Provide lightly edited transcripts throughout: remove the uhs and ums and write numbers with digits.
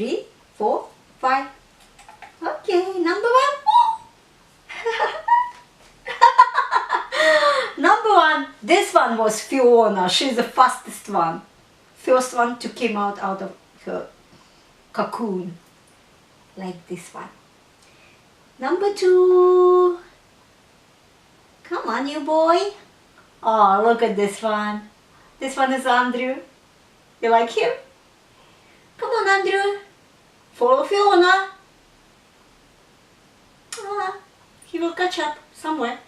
3, 4, 5. Okay, number 1. Number 1, this one was Fiona. She's the fastest one. First one to come out of her cocoon. Like this one. Number 2. Come on, you boy. Oh, look at this one. This one is Andrew. You like him? Come on, Andrew. Follow Fiona. He will catch up somewhere.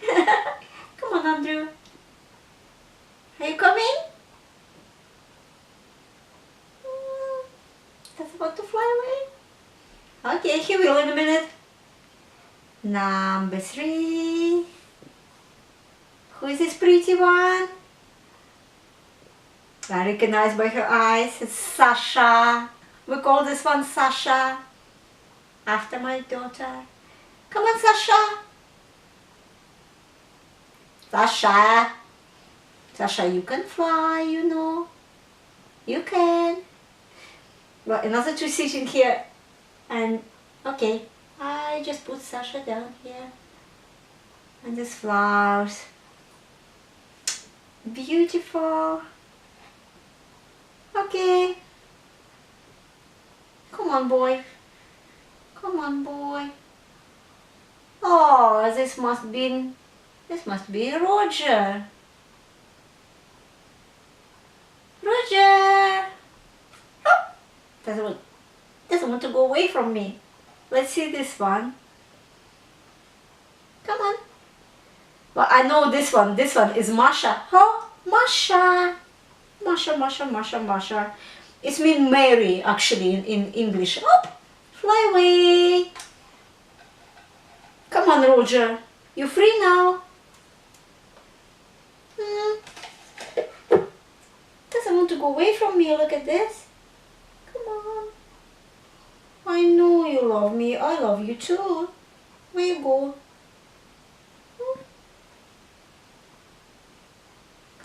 Come on, Andrew. Are you coming? That's about to fly away. Okay, he will in a minute. Number 3. Who is this pretty one? I recognize by her eyes. It's Sasha. We call this one Sasha, after my daughter. Come on, Sasha. Sasha. Sasha, you can fly, you know. You can. Well, another 2 sitting here. And, okay, I just put Sasha down here. And these flowers. Beautiful. Okay. Come on, boy. Come on, boy. Oh, this must be Roger. Roger. Oh, doesn't want to go away from me. Let's see this one. Come on. Well, I know this one. This one is Masha. Oh, Masha. Masha, Masha, Masha, Masha. It means Mary, actually, in English. Oh, fly away. Come on, Roger. You free now? Doesn't want to go away from me. Look at this. Come on. I know you love me. I love you too. Where you go?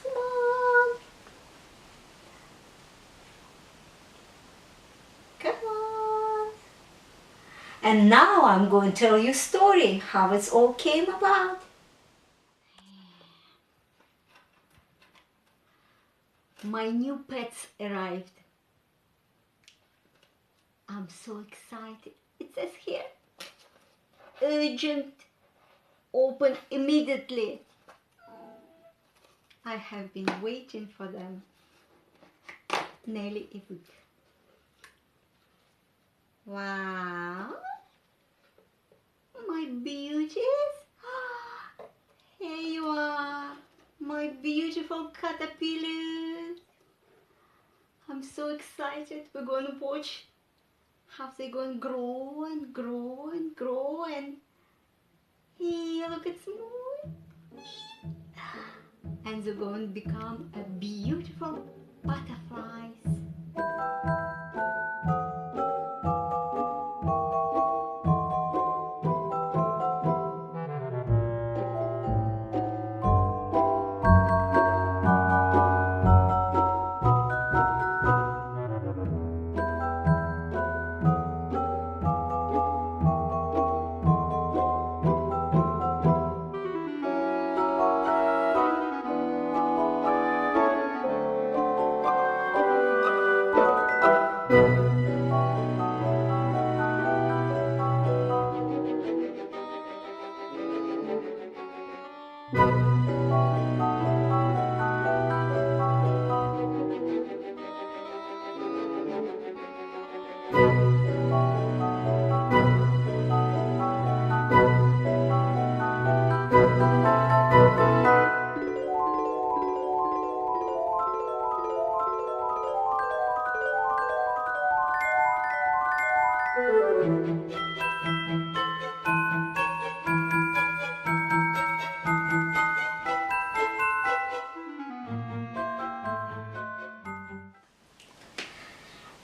Come on. Come on. And now I'm going to tell you a story, how it all came about. My new pets arrived. I'm so excited. It says here, urgent, open immediately. I have been waiting for them nearly a week. Wow, my beauties. Here you are, my beautiful caterpillars. I'm so excited. We're going to watch how they're going to grow and grow and grow, and here, look at Smooth. And they're going to become a beautiful butterflies.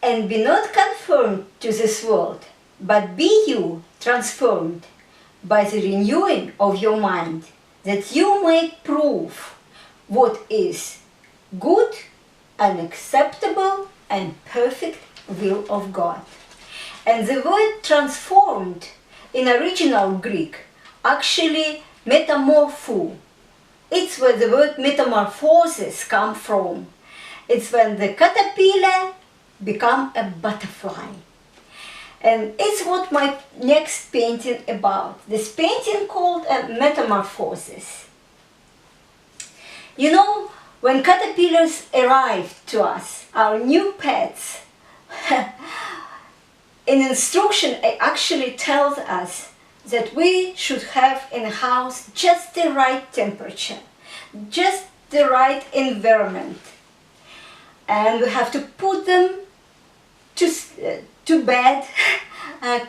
And be not conformed to this world, but be you transformed by the renewing of your mind, that you may prove what is good and acceptable and perfect will of God. And the word transformed in original Greek, actually metamorpho. It's where the word metamorphosis comes from. It's when the caterpillar become a butterfly. And it's what my next painting about. This painting called a Metamorphosis. You know, when caterpillars arrive to us, our new pets, an instruction actually tells us that we should have in a house just the right temperature, just the right environment. And we have to put them to bed,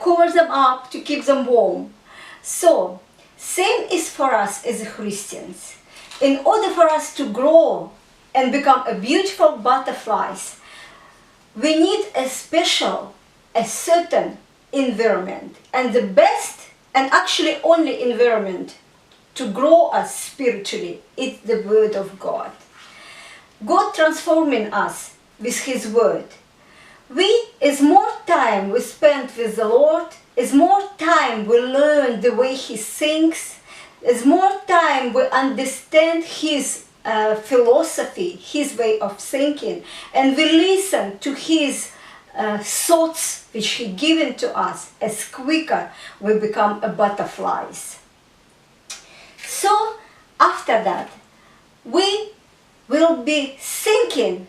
cover them up to keep them warm. So, same is for us as Christians. In order for us to grow and become a beautiful butterflies, we need a certain environment. And the best and actually only environment to grow us spiritually is the Word of God. God transforming us with His Word. As more time we spend with the Lord, as more time we learn the way He thinks, as more time we understand His philosophy, His way of thinking, and we listen to His thoughts which He given to us, as quicker we become a butterflies. So after that, we will be thinking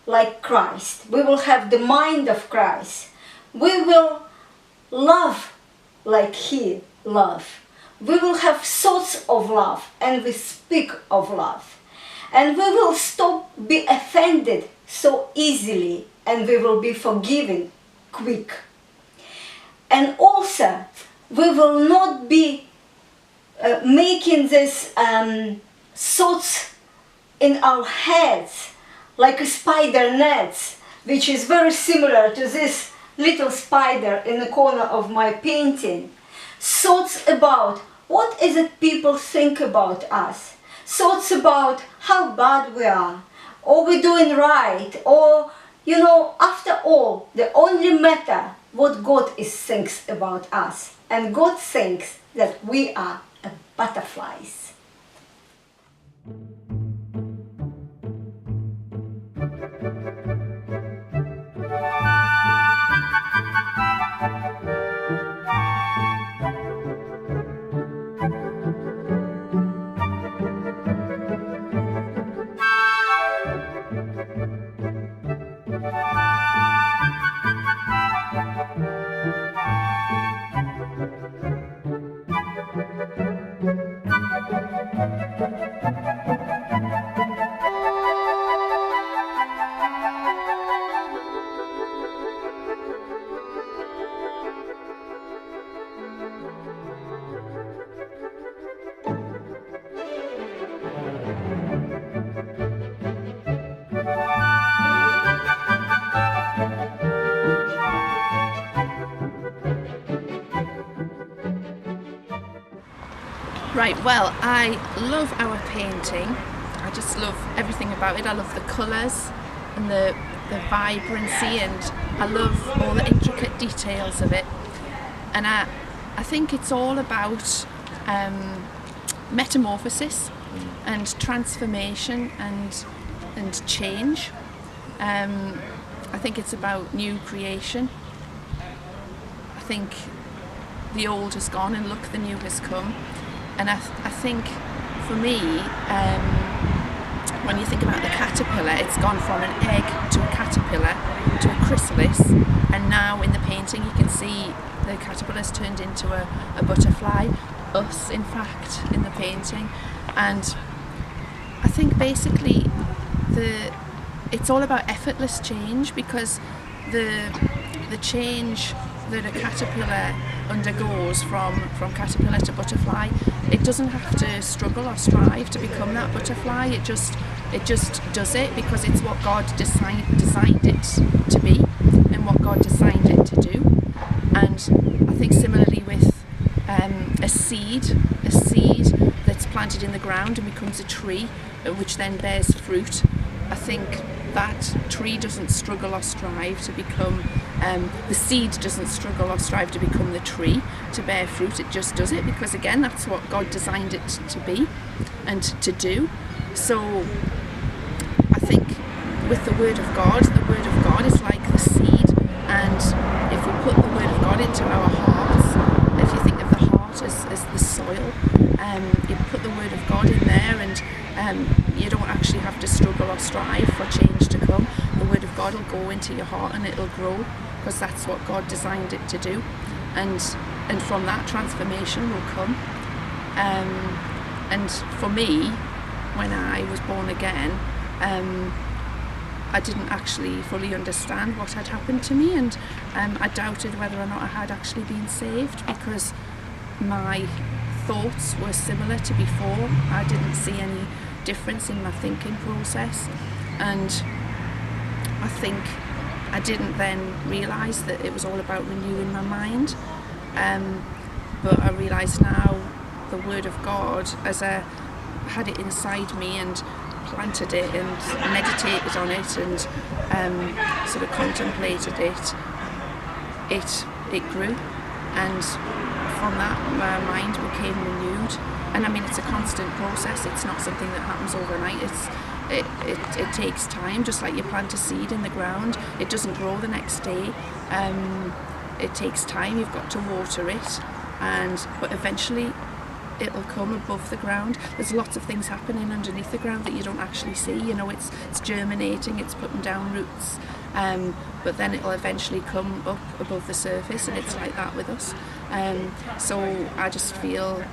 like Christ. We will have the mind of Christ. We will love like He loved. We will have thoughts of love and we speak of love. And we will stop be offended so easily and we will be forgiven quick. And also, we will not be making these thoughts in our heads like a spider nets, which is very similar to this little spider in the corner of my painting. Thoughts about what is it people think about us. Thoughts about how bad we are, or we're doing right, or, you know, after all, the only matter what God thinks about us. And God thinks that we are butterflies. Right, well, I love our painting. I just love everything about it. I love the colours and the vibrancy, and I love all the intricate details of it. And I think it's all about metamorphosis and transformation and change. I think it's about new creation. I think the old has gone and look, the new has come. And I think for me, when you think about the caterpillar, it's gone from an egg to a caterpillar to a chrysalis, and now in the painting you can see the caterpillar's turned into a butterfly, us in fact, in the painting. And I think basically it's all about effortless change, because the change that a caterpillar undergoes from caterpillar to butterfly, it doesn't have to struggle or strive to become that butterfly. It just does it because it's what God designed it to be and what God designed it to do. And I think similarly with a seed that's planted in the ground and becomes a tree, which then bears fruit, I think that tree doesn't struggle or strive to become The seed doesn't struggle or strive to become the tree, to bear fruit. It just does it because, again, that's what God designed it to be and to do. So I think with the Word of God is like the seed, and if we put the Word of God into our hearts, if you think of the heart as the soil, you put the Word of God in there, and you don't actually have to struggle or strive for change to come. The Word of God will go into your heart and it'll grow, because that's what God designed it to do, and from that, transformation will come. And for me, when I was born again, I didn't actually fully understand what had happened to me, and I doubted whether or not I had actually been saved, because my thoughts were similar to before. I didn't see any difference in my thinking process, and I think I didn't then realise that it was all about renewing my mind, but I realise now the Word of God, as I had it inside me and planted it and meditated on it and sort of contemplated it, it grew, and from that my mind became renewed. And I mean, it's a constant process. It's not something that happens overnight. It takes time, just like you plant a seed in the ground. It doesn't grow the next day. It takes time. You've got to water it, but eventually it'll come above the ground. There's lots of things happening underneath the ground that you don't actually see. You know, it's germinating, it's putting down roots, but then it'll eventually come up above the surface, and it's like that with us. So I just feel,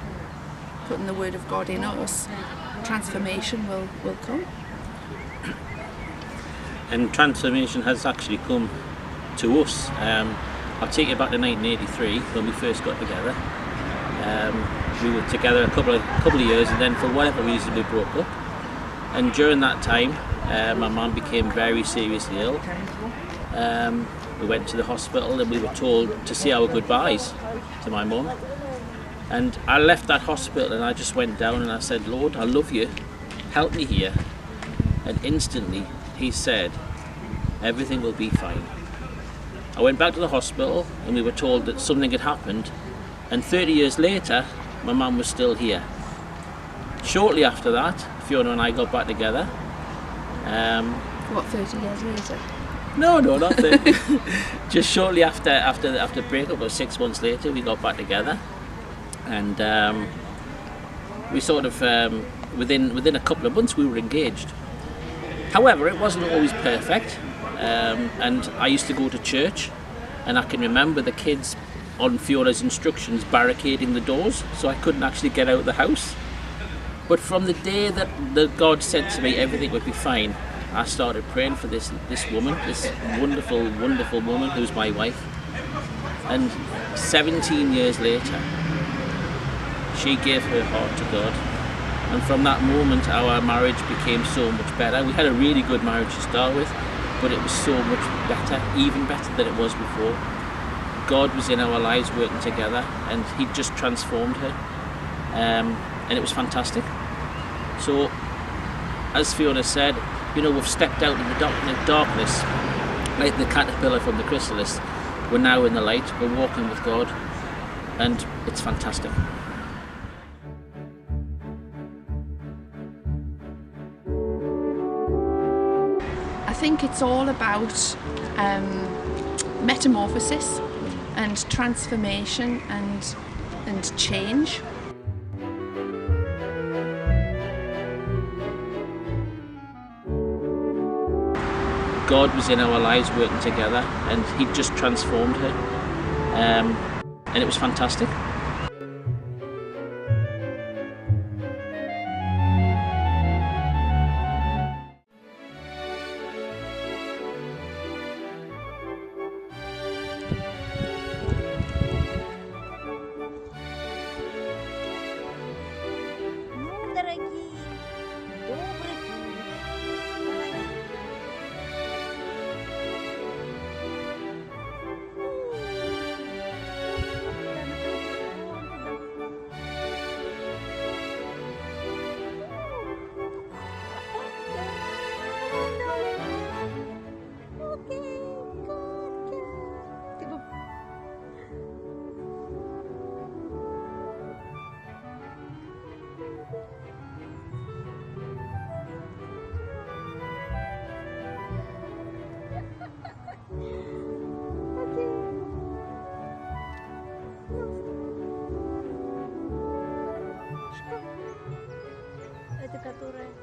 putting the Word of God in us, transformation will come. And transformation has actually come to us. I'll take you back to 1983 when we first got together. We were together a couple of years, and then for whatever reason we broke up. And during that time, my mum became very seriously ill. We went to the hospital and we were told to say our goodbyes to my mum. And I left that hospital and I just went down and I said, Lord, I love you, help me here. And instantly he said, everything will be fine. I went back to the hospital and we were told that something had happened, and 30 years later my mum was still here. Shortly after that, Fiona and I got back together. What, 30 years later? No, not 30. Just shortly after the breakup, about 6 months later, we got back together. And we sort of, within a couple of months, we were engaged. However, it wasn't always perfect, and I used to go to church, and I can remember the kids on Fiona's instructions barricading the doors, so I couldn't actually get out of the house. But from the day that God said to me everything would be fine, I started praying for this woman, this wonderful, wonderful woman who's my wife. And 17 years later, she gave her heart to God. And from that moment, our marriage became so much better. We had a really good marriage to start with, but it was so much better, even better than it was before. God was in our lives working together, and he just transformed her. And it was fantastic. So, as Fiona said, you know, we've stepped out in the darkness, like the caterpillar from the chrysalis. We're now in the light, we're walking with God, and it's fantastic. I think it's all about metamorphosis and transformation and change. God was in our lives working together, and he just transformed her, and it was fantastic. creature.